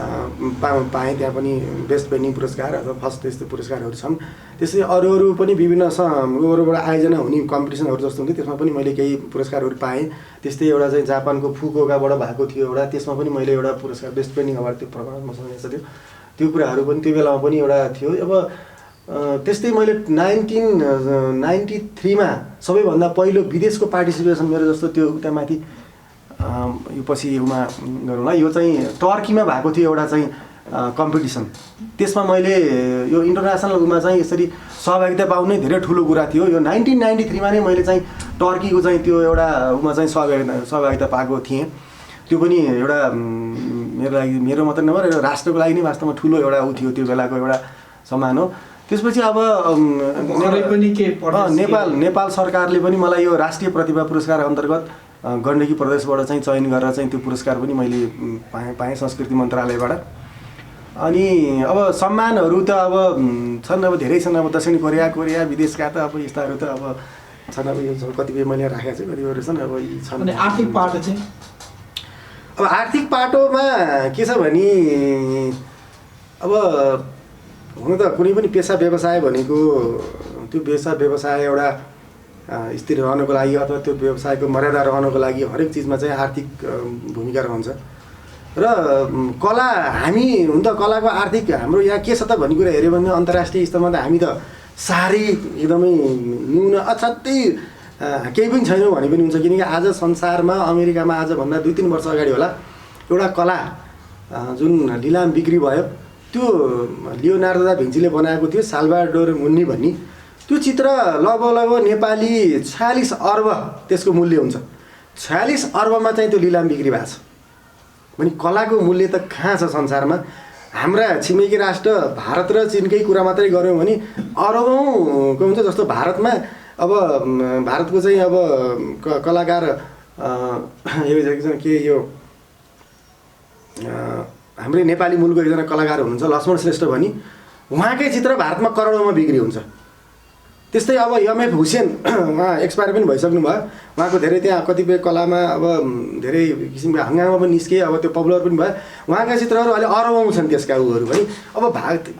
Speaker 1: पाएँ। त्यहाँ पनि बेस्ट पेन्टिङ पुरस्कार अथवा फर्स्ट त्यस्तो पुरस्कारहरू छन्। त्यसै अरू पनि विभिन्न अरूबाट आयोजना हुने कम्पिटिसनहरू जस्तो हुन्थ्यो, त्यसमा पनि मैले केही पुरस्कारहरू पाएँ। त्यस्तै एउटा चाहिँ जापानको फुकुओकाबाट भएको थियो एउटा, त्यसमा पनि मैले एउटा पुरस्कार बेस्ट पेन्टिङ अवार्ड त्यो प्रकरण मसँग यस्तो थियो। त्यो कुराहरू पनि त्यो बेलामा पनि एउटा थियो। अब त्यस्तै मैले 1993मा सबैभन्दा पहिलो विदेशको पार्टिसिपेसन मेरो जस्तो त्यो उता माथि यो पछि उमा गरौँला, यो चाहिँ टर्कीमा भएको थियो एउटा चाहिँ कम्पिटिसन। त्यसमा मैले यो इन्टरनेसनल उमा चाहिँ यसरी सहभागिता पाउनै धेरै ठुलो कुरा थियो। यो 1993मा नै मैले चाहिँ टर्कीको चाहिँ त्यो एउटा उमा चाहिँ सहभागिता पाएको थिएँ। त्यो पनि एउटा मेरो लागि, मेरो मात्रै नभएर राष्ट्रको लागि नै वास्तवमा ठुलो एउटा ऊ थियो, त्यो बेलाको एउटा सम्मान हो। त्यसपछि अब नेपाल सरकारले पनि मलाई यो राष्ट्रिय प्रतिभा पुरस्कार अन्तर्गत गण्डकी प्रदेशबाट चाहिँ चयन गरेर चाहिँ त्यो पुरस्कार पनि मैले पाएँ संस्कृति मन्त्रालयबाट। अनि अब सम्मानहरू त अब छन्, अब धेरै छन्। अब दक्षिण कोरिया विदेशका त अब यस्ताहरू त अब छन्। अब यो कतिपय मैले राखेको छु, कतिपयहरू छन्। अब यी छन्।
Speaker 2: आर्थिक पाटो चाहिँ
Speaker 1: अब आर्थिक पाटोमा के छ भने अब हुन त कुनै पनि पेसा व्यवसाय भनेको त्यो पेसा व्यवसाय एउटा स्थिर रहनको लागि अथवा त्यो व्यवसायको मर्यादा रहनको लागि हरेक चिजमा चाहिँ आर्थिक भूमिका रहन्छ। र कला हामी हुन त कलाको आर्थिक हाम्रो यहाँ के छ त भन्ने कुरा हेऱ्यो भने अन्तर्राष्ट्रिय स्तरमा त हामी त साह्रै एकदमै न्यून असाध्यै केही पनि छैनौँ भने पनि हुन्छ। किनकि आज संसारमा अमेरिकामा आजभन्दा 2-3 वर्ष अगाडि होला एउटा कला जुन लिलाम बिक्री भयो, त्यो लियोनार्दो दा भिन्चीले बनाएको थियो साल्भाडोर मुन्नी भन्ने। त्यो चित्र लगभग नेपाली 46 अर्ब त्यसको मूल्य हुन्छ। 46 अर्बमा चाहिँ त्यो लिलाम बिक्री भएको छ भने कलाको मूल्य त कहाँ छ संसारमा। हाम्रा छिमेकी राष्ट्र भारत र चीनकै कुरा मात्रै गऱ्यौँ भने अरबौँको हुन्छ। जस्तो भारतमा अब भारतको चाहिँ अब कलाकार यो के यो हाम्रै नेपाली मूलको एकजना कलाकार हुनुहुन्छ लक्ष्मण श्रेष्ठ भनी, उहाँकै चित्र भारतमा करोडौँमा बिक्री हुन्छ। त्यस्तै अब एमएफ हुसेन उहाँ एक्सपायर पनि भइसक्नु भयो, उहाँको धेरै त्यहाँ कतिपय कलामा अब धेरै किसिमको हङ्गामा पनि निस्के, अब त्यो पपुलर पनि भयो। उहाँका चित्रहरू अहिले अरबौँ छन् त्यसका उहरू पनि। अब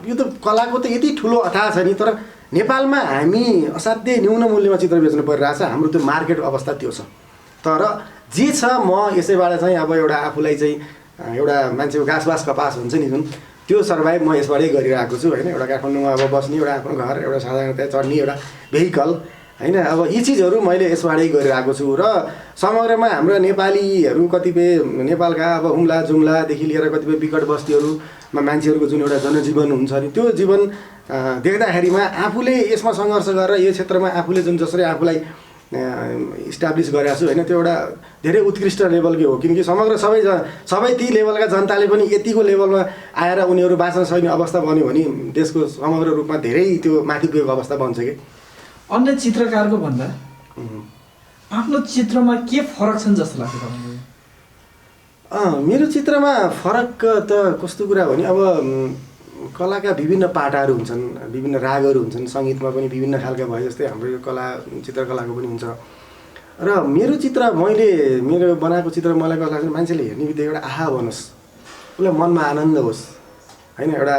Speaker 1: यो त कलाको त यति ठुलो अथाह छ नि, तर नेपालमा हामी असाध्यै न्यून मूल्यमा चित्र बेच्नु परिरहेछ। हाम्रो त्यो मार्केट अवस्था त्यो छ। तर जे छ म यसैबाट चाहिँ अब एउटा आफूलाई चाहिँ एउटा मान्छेको घाँसबास कपास हुन्छ नि जुन, त्यो सर्भाइभ म यसबाटै गरिरहेको छु होइन। एउटा काठमाडौँमा अब बस्ने एउटा आफ्नो घर, एउटा साधारणतया चढ्ने एउटा भेहिकल होइन। अब यी चिजहरू मैले यसबाटै गरिरहेको छु। र समग्रमा हाम्रो नेपालीहरू कतिपय नेपालका अब हुम्ला जुम्लादेखि लिएर कतिपय विकट बस्तीहरूमा मान्छेहरूको जुन एउटा जनजीवन हुन्छ नि, त्यो जीवन देख्दाखेरिमा आफूले यसमा सङ्घर्ष गरेर यो क्षेत्रमा आफूले जुन जसरी आफूलाई इस्टाब्लिस गरेको छु होइन, त्यो एउटा धेरै उत्कृष्ट लेभलकै हो। किनकि सबै ती लेभलका जनताले पनि यतिको लेभलमा आएर उनीहरू बाँच्न सक्ने अवस्था बन्यो भने देशको समग्र रूपमा धेरै त्यो माथि पुगेको अवस्था बन्छ कि।
Speaker 2: अन्य चित्रकारको भन्दा आफ्नो चित्रमा के फरक छन् जस्तो लाग्छ तपाईँलाई?
Speaker 1: मेरो चित्रमा फरक त कस्तो कुरा हो भने अब कलाका विभिन्न पाटाहरू हुन्छन्, विभिन्न रागहरू हुन्छन्। सङ्गीतमा पनि विभिन्न खालका भए जस्तै हाम्रो यो कला चित्रकलाको पनि हुन्छ। र मेरो चित्र मेरो बनाएको चित्र मलाई कस्तो लाग्छ, मान्छेले हेर्ने बित्तिकै एउटा आहा बनोस्, उसलाई मनमा आनन्द होस् होइन। एउटा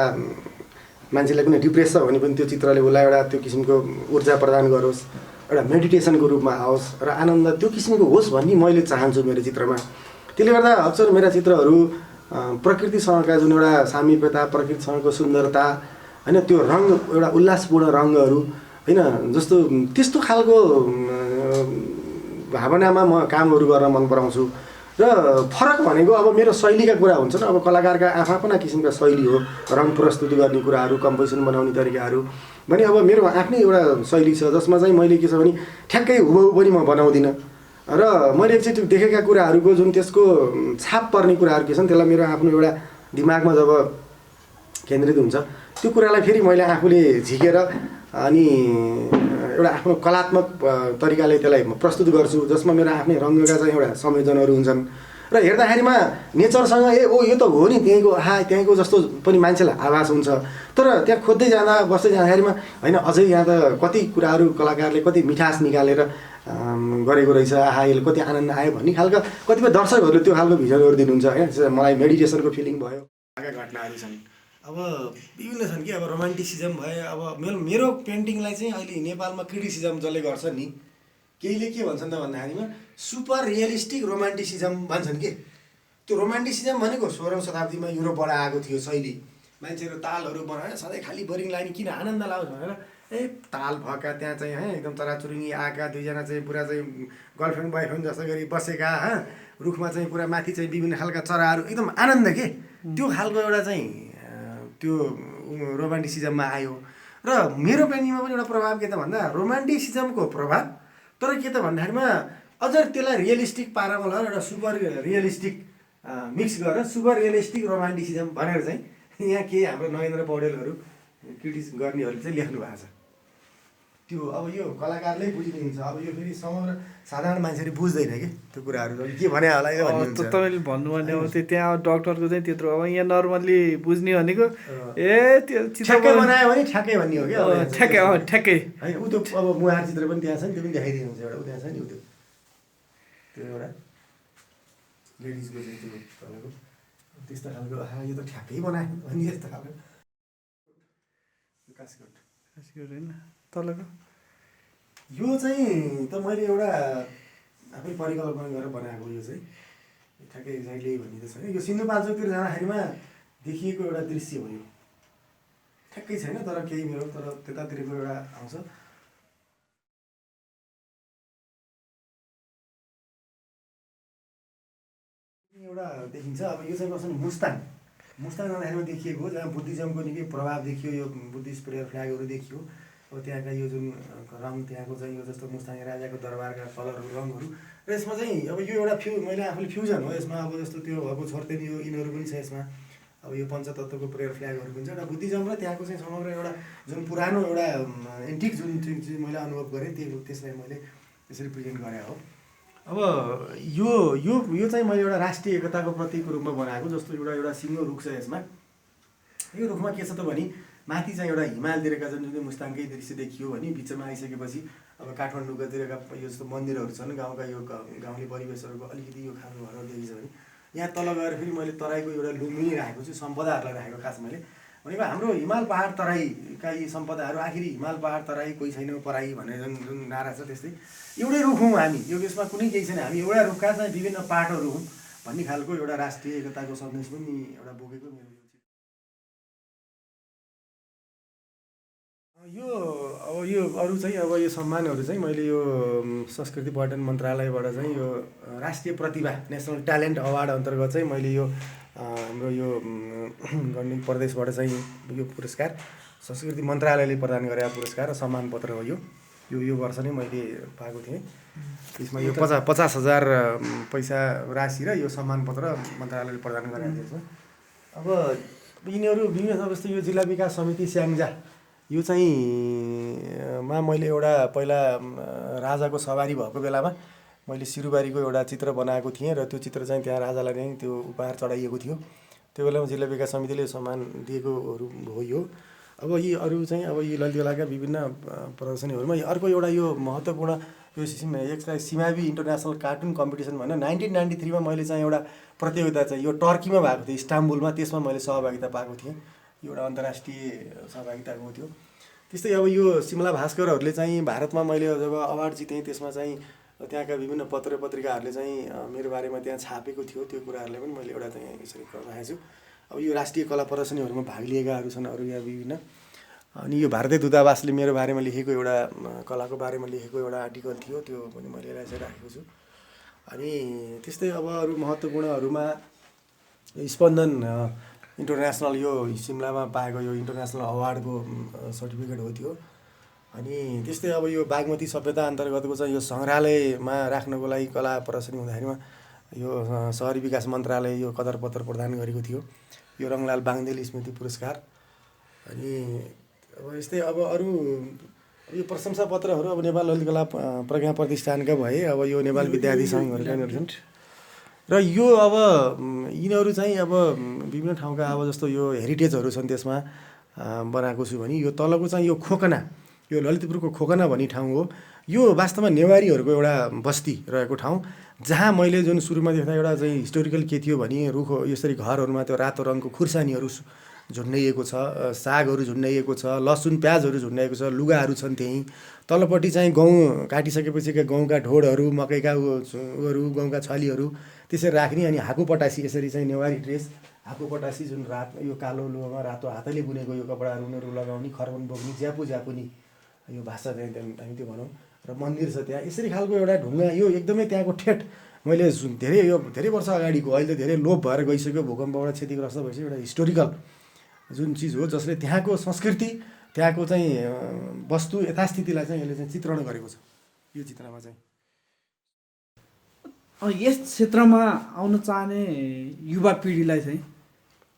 Speaker 1: मान्छेलाई कुनै डिप्रेस छ भने पनि त्यो चित्रले उसलाई एउटा त्यो किसिमको ऊर्जा प्रदान गरोस्, एउटा मेडिटेसनको रूपमा आओस् र आनन्द त्यो किसिमको होस् भन्ने मैले चाहन्छु मेरो चित्रमा। त्यसले गर्दा अक्सर मेरा चित्रहरू प्रकृतिसँगका जुन एउटा सामिप्यता, प्रकृतिसँगको सुन्दरता होइन, त्यो रङ एउटा उल्लासपूर्ण रङहरू होइन, जस्तो त्यस्तो खालको भावनामा म कामहरू गर्न मन पराउँछु। र फरक भनेको अब मेरो शैलीका कुरा हुन्छन्। अब कलाकारका आफ्ना किसिमका शैली हो, रङ प्रस्तुति गर्ने कुराहरू, कम्पोजिसन बनाउने तरिकाहरू भने अब मेरो आफ्नै एउटा शैली छ, जसमा चाहिँ मैले के छ भने ठ्याक्कै हुबहु पनि म बनाउँदिनँ र मैले एकचोटि देखेका कुराहरूको जुन त्यसको छाप पर्ने कुराहरू के छन् त्यसलाई मेरो आफ्नो एउटा दिमागमा जब केन्द्रित हुन्छ त्यो कुरालाई फेरि मैले आफूले झिकेर अनि एउटा आफ्नो कलात्मक तरिकाले त्यसलाई प्रस्तुत गर्छु, जसमा मेरो आफ्नै रङका चाहिँ एउटा संयोजनहरू हुन्छन् र हेर्दाखेरिमा नेचरसँग यो त हो नि त्यहीँको जस्तो पनि मान्छेलाई आभास हुन्छ। तर त्यहाँ खोज्दै जाँदा बस्दै जाँदाखेरिमा होइन अझै यहाँ त कति कुराहरू कलाकारले कति मिठास निकालेर गरेको रहेछ, यसले कति आनन्द आयो भन्ने खालको कतिपय दर्शकहरूले त्यो खालको भिजनहरू दिनुहुन्छ होइन। मलाई मेडिटेसनको फिलिङ भयो। घटनाहरू छन् अब विभिन्न छन् कि अब रोमान्टिसिजम भयो। अब मेरो पेन्टिङलाई चाहिँ अहिले नेपालमा क्रिटिसिजम जसले गर्छ नि, केहीले के भन्छन् त भन्दाखेरिमा सुपर रियलिस्टिक रोमान्टिसिजम भन्छन् कि। त्यो रोमान्टिसिजम भनेको 16औं शताब्दीमा युरोपबाट आएको थियो शैली। मान्छेहरू तालहरू बनाएर सधैँ खालि बोरिङ लाग्ने, किन आनन्द लाओस् भनेर ताल भएका त्यहाँ चाहिँ एकदम चराचुरुङ्गी आएका दुईजना चाहिँ पुरा चाहिँ गर्लफ्रेन्ड बोयफ्रेन्ड जस्तो गरी बसेका, रुखमा चाहिँ पुरा माथि चाहिँ विभिन्न खालका चराहरू, एकदम आनन्द के त्यो खालको एउटा चाहिँ त्यो रोमान्टिसिजममा आयो। र मेरो पेन्टिङमा पनि एउटा प्रभाव के त भन्दा रोमान्टिसिजमको प्रभाव, तर के त भन्दाखेरिमा अझ त्यसलाई रियलिस्टिक पारामा ल एउटा सुपर रियलिस्टिक मिक्स गरेर सुपर रियलिस्टिक रोमान्टिसिजम भनेर चाहिँ यहाँ केही हाम्रो नरेन्द्र पौडेलहरू क्रिटिस गर्नेहरूले चाहिँ लेख्नु भएको छ। त्यो अब यो कलाकारले बुझिदिन्छ, अब यो फेरि समग्र साधारण मान्छेले बुझ्दैन कि त्यो कुराहरू के भने होला भन्नुहुन्छ।
Speaker 2: तपाईँले भन्नु भने अब त्यो त्यहाँ डक्टरको चाहिँ त्यत्रो, अब यहाँ नर्मल्ली बुझ्ने भनेको त्यो
Speaker 1: ठ्याक्कै बनायो भने ठ्याक्कै भन्ने हो क्या।
Speaker 2: ठ्याक्कै ठ्याक्कै
Speaker 1: होइन ऊ त्यो अब मुहार चित्र पनि त्यहाँ छ नि, त्यो पनि देखाइदिनुहुन्छ एउटा ऊ त्यहाँ छ नि, ऊ त्यो एउटा लेडिजको चाहिँ त्यो तपाईँको त्यस्तो खालको यो त ठ्याक्कै बनायो भन्ने यस्तो खालको कासकोट
Speaker 2: होइन तलको
Speaker 1: यो चाहिँ त मैले एउटा आफै परिकल्पना गरेर बनाएको। यो चाहिँ ठ्याक्कै एक्ज्याक्टली भन्ने त छैन। यो सिन्धुपाल्चोकतिर जाँदाखेरिमा देखिएको एउटा दृश्य हो। यो ठ्याक्कै छैन तर केही मेरो, तर त्यतातिरको एउटा आउँछ। एउटा देखिन्छ अब यो चाहिँ कस्तो मुस्ताङ जाँदाखेरिमा देखिएको हो, जहाँ बुद्धिज्मको निकै प्रभाव देखियो। यो बुद्धिस्ट प्रेयर फ्ल्यागहरू देखियो। अब त्यहाँका यो जुन रङ त्यहाँको चाहिँ यो जस्तो मुस्ताङे राजाको दरबारका कलरहरू रङहरू र यसमा चाहिँ अब यो एउटा मैले आफूले फ्युजन हो यसमा। अब जस्तो त्यो भएको छोर्तेनी यो यिनीहरू पनि छ यसमा। अब यो पञ्चतत्त्वको प्रेयर फ्ल्यागहरू पनि छ। एउटा बुद्धिज्म र त्यहाँको चाहिँ समग्र एउटा जुन पुरानो एउटा एन्टिक जुन चाहिँ मैले अनुभव गरेँ त्यसलाई मैले यसरी प्रेजेन्ट गरेँ हो। अब यो चाहिँ मैले एउटा राष्ट्रिय एकताको प्रतीकको रूपमा बनाएको। जस्तो एउटा सिङ्गो रुख छ यसमा। यो रुखमा के छ त भने माथि चाहिँ एउटा हिमालतिरका जुन मुस्ताङकै दृश्य देखियो भने बिचमा आइसकेपछि अब काठमाडौँकातिरका यो जस्तो मन्दिरहरू छन्, गाउँका यो गाउँले परिवेशहरूको अलिकति यो खालको घरहरू देखिन्छ भने यहाँ तल गएर फेरि मैले तराईको एउटा लुम्बिनी राखेको छु, सम्पदाहरूलाई राखेको खास मैले भनेको हाम्रो हिमाल पहाड तराईका यी सम्पदाहरू। आखिर हिमाल पहाड तराई कोही छैन पराई भनेर जुन नारा छ, त्यस्तै एउटै रुख हौँ हामी। यो यसमा कुनै केही छैन, हामी एउटा रुखका चाहिँ विभिन्न पाठहरू हौँ भन्ने खालको एउटा राष्ट्रिय एकताको सन्देश पनि एउटा बोकेको मेरो यो अरू चाहिँ अब यो सम्मानहरू चाहिँ मैले यो संस्कृति पर्यटन मन्त्रालयबाट चाहिँ यो राष्ट्रिय प्रतिभा नेसनल ट्यालेन्ट अवार्ड अन्तर्गत चाहिँ मैले यो हाम्रो यो गण्डकी प्रदेशबाट चाहिँ यो पुरस्कार संस्कृति मन्त्रालयले प्रदान गरेका पुरस्कार र सम्मान पत्र हो। यो वर्ष नै मैले पाएको थिएँ। त्यसमा यो 50,000 पैसा राशि र यो सम्मान पत्र मन्त्रालयले प्रदान गरेको थियो। अब यिनीहरू विभिन्न जस्तो यो जिल्ला विकास समिति स्याङ्जा यो चाहिँ मैले एउटा पहिला राजाको सवारी भएको बेलामा मैले सिरुबारीको एउटा चित्र बनाएको थिएँ र त्यो चित्र चाहिँ त्यहाँ राजालाई नै त्यो उपहार चढाइएको थियो। त्यो बेलामा जिल्ला विकास समितिले सम्मान दिएकोहरू हो। यो अब यी अरू चाहिँ अब यी ललितकलाका विभिन्न प्रदर्शनीहरूमा अर्को एउटा यो महत्त्वपूर्ण यो यसलाई सिमावी इन्टरनेसनल कार्टुन कम्पिटिसन भनेर 1993मा मैले चाहिँ एउटा प्रतियोगिता चाहिँ यो टर्कीमा भएको थियो, इस्ताम्बुलमा। त्यसमा मैले सहभागिता पाएको थिएँ। यो एउटा अन्तर्राष्ट्रिय सहभागिताको थियो। त्यस्तै अब यो सिमला भास्करहरूले चाहिँ भारतमा मैले जब अवार्ड जितेँ त्यसमा चाहिँ त्यहाँका विभिन्न पत्र पत्रिकाहरूले चाहिँ मेरो बारेमा त्यहाँ छापेको थियो। त्यो कुराहरूलाई पनि मैले एउटा चाहिँ यसरी राखेको छु। अब यो राष्ट्रिय कला प्रदर्शनीहरूमा भाग लिएकाहरू छन् अरू यहाँ विभिन्न। अनि यो भारतीय दूतावासले मेरो बारेमा लेखेको एउटा कलाको बारेमा लेखेको एउटा आर्टिकल थियो, त्यो पनि मैले यसलाई राखेको छु। अनि त्यस्तै अब अरू महत्त्वपूर्णहरूमा स्पन्दन इन्टरनेसनल यो सिमलामा पाएको यो इन्टरनेसनल अवार्डको सर्टिफिकेट हो त्यो। अनि त्यस्तै अब यो बागमती सभ्यता अन्तर्गतको चाहिँ यो सङ्ग्रहालयमा राख्नको लागि कला प्रदर्शनी हुँदाखेरिमा यो सहरी विकास मन्त्रालय यो कदरपत्र प्रदान गरेको थियो, यो रङलाल बाङ्देल स्मृति पुरस्कार। अनि अब यस्तै अब अरू यो प्रशंसा पत्रहरू अब नेपाल ललित कला प्रज्ञा प्रतिष्ठानका भए, अब यो नेपाल विद्यार्थी सङ्घहरूका छन्। र यो अब यिनीहरू चाहिँ अब विभिन्न ठाउँका अब जस्तो यो हेरिटेजहरू छन् त्यसमा बनाएको छु भने यो तलको चाहिँ यो खोकना, यो ललितपुरको खोकना भन्ने ठाउँ हो। यो वास्तवमा नेवारीहरूको एउटा बस्ती रहेको ठाउँ, जहाँ मैले जुन सुरुमा देख्दा एउटा चाहिँ हिस्टोरिकल के थियो भने रुख यसरी घरहरूमा त्यो रातो रङको खुर्सानीहरू झुन्डाइएको छ, सागहरू झुन्डाइएको छ, लसुन प्याजहरू झुन्डाइएको छ, लुगाहरू छन् त्यहीँ। तल्लोपट्टि चाहिँ गहुँ काटिसकेपछिका गहुँका ढोडहरू, मकैका उहरू, गहुँका छलीहरू त्यसरी राख्ने। अनि हाकु पटासी यसरी चाहिँ नेवारी ड्रेस हाकु पटासी जुन यो कालो लुगामा रातो हातले बुनेको यो कपडाहरू उनीहरू लगाउने, खरबन बोक्ने, ज्यापुनी यो भाषा चाहिँ हामी त्यो भनौँ। र मन्दिर छ त्यहाँ यसरी खालको एउटा ढुङ्गा, यो एकदमै त्यहाँको ठेट मैले धेरै वर्ष अगाडिको, अहिले त धेरै लोप भएर गइसक्यो, भूकम्पबाट क्षतिग्रस्त भइसक्यो, एउटा हिस्टोरिकल जुन चिज हो जसले त्यहाँको संस्कृति, त्यहाँको चाहिँ वस्तु यथास्थितिलाई चाहिँ यसले चाहिँ चित्रण गरेको छ यो चित्रमा चाहिँ।
Speaker 2: यस क्षेत्रमा आउन चाहने युवा पिँढीलाई चाहिँ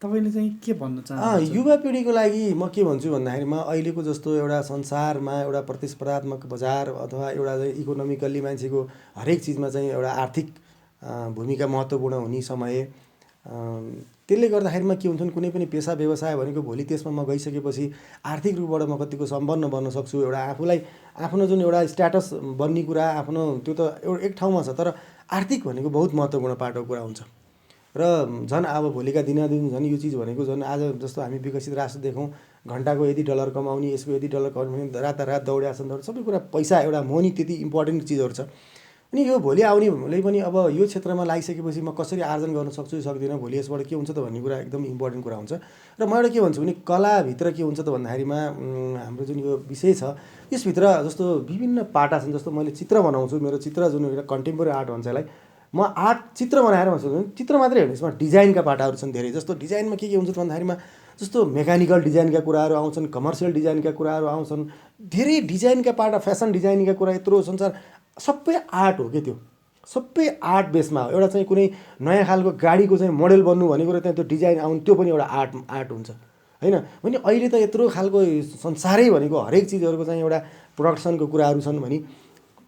Speaker 2: तपाईँले चाहिँ के भन्न चाहनुहुन्छ?
Speaker 1: युवा पिँढीको लागि म के भन्छु भन्दाखेरिमा अहिलेको जस्तो एउटा संसारमा एउटा प्रतिस्पर्धात्मक बजार अथवा एउटा चाहिँ इकोनोमिकल्ली मान्छेको हरेक चिजमा चाहिँ एउटा आर्थिक भूमिका महत्त्वपूर्ण हुने समय, त्यसले गर्दाखेरिमा के हुन्छ कुनै पनि पेसा व्यवसाय भनेको भोलि त्यसमा म गइसकेपछि आर्थिक रूपबाट म कतिको सम्पन्न बन्न सक्छु, एउटा आफूलाई आफ्नो जुन एउटा स्ट्याटस बन्ने कुरा आफ्नो त्यो त एक ठाउँमा छ, तर आर्थिक भनेको बहुत महत्त्वपूर्ण पाटोको कुरा हुन्छ। र झन् अब भोलिका दिनदिन झन् यो चिज भनेको झन् आज जस्तो हामी विकसित राष्ट्र देखौँ, घन्टाको यति डलर कमाउने, यसको यति डलर कमाउने, रातारात दौड्याछन्, सबै कुरा पैसा एउटा मनी त्यति इम्पोर्टेन्ट चिजहरू छ। अनि यो भोलि आउनेले पनि अब यो क्षेत्रमा लागिसकेपछि म कसरी आर्जन गर्न सक्छु सक्दिनँ, भोलि यसबाट के हुन्छ त भन्ने कुरा एकदम इम्पोर्टेन्ट कुरा हुन्छ। र म एउटा के भन्छु भने कलाभित्र के हुन्छ त भन्दाखेरिमा हाम्रो जुन यो विषय छ यसभित्र जस्तो विभिन्न पाटा छन्। जस्तो मैले चित्र बनाउँछु, मेरो चित्र जुन एउटा कन्टेम्पोरेरी आर्ट भन्छ यसलाई, म आर्ट चित्र बनाएर भन्छु भने चित्र मात्रै होइन, यसमा डिजाइनका पाटाहरू छन् धेरै। जस्तो डिजाइनमा के हुन्छ त भन्दाखेरिमा जस्तो मेकानिकल डिजाइनका कुराहरू आउँछन्, कमर्सियल डिजाइनका कुराहरू आउँछन्, धेरै डिजाइनका पाटा, फेसन डिजाइनिङका कुरा, यत्रो संसार सबै आर्ट हो क्या, त्यो सबै आर्ट बेसमा हो। एउटा चाहिँ कुनै नयाँ खालको गाडीको चाहिँ मोडल बन्नु भनेको र त्यहाँ त्यो डिजाइन आउनु त्यो पनि एउटा आर्ट हुन्छ होइन भने। अहिले त यत्रो खालको संसारै भनेको हरेक चिजहरूको चाहिँ एउटा प्रोडक्सनको कुराहरू छन् भने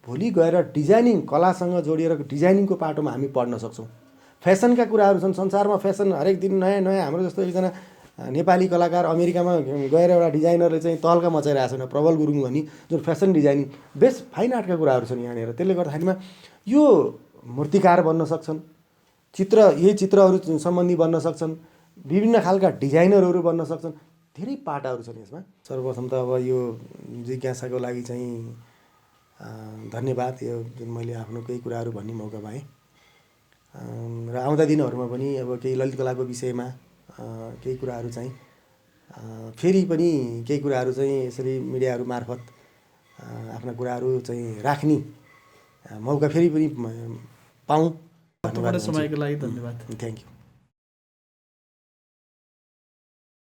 Speaker 1: भोलि गएर डिजाइनिङ कलासँग जोडिएर डिजाइनिङको पाटोमा हामी पढ्न सक्छौँ। फेसनका कुराहरू छन्, संसारमा फेसन हरेक दिन नयाँ नयाँ। हाम्रो जस्तो एकजना नेपाली कलाकार अमेरिकामा गएर एउटा डिजाइनरले चाहिँ तहल्का मचाइरहेको छ, प्रबल गुरुङ भन्ने, जुन फेसन डिजाइनिङ बेस्ट फाइन आर्टका कुराहरू छन् यहाँनिर। त्यसले गर्दाखेरिमा यो मूर्तिकार बन्न सक्छन्, यही चित्रहरू सम्बन्धी बन्न सक्छन्, विभिन्न खालका डिजाइनरहरू बन्न सक्छन्, धेरै पाटाहरू छन् यसमा। सर्वप्रथम त अब यो जिज्ञासाको लागि चाहिँ धन्यवाद, यो जुन मैले आफ्नो केही कुराहरू भन्ने मौका पाएँ। र आउँदा दिनहरूमा पनि अब केही ललित कलाको विषयमा केही कुराहरू चाहिँ फेरि पनि केही कुराहरू चाहिँ यसरी मिडियाहरू मार्फत आफ्ना कुराहरू चाहिँ राख्ने मौका फेरि पनि पाऊँ।
Speaker 2: तपाईँको समयको लागि धन्यवाद।
Speaker 1: Thank you.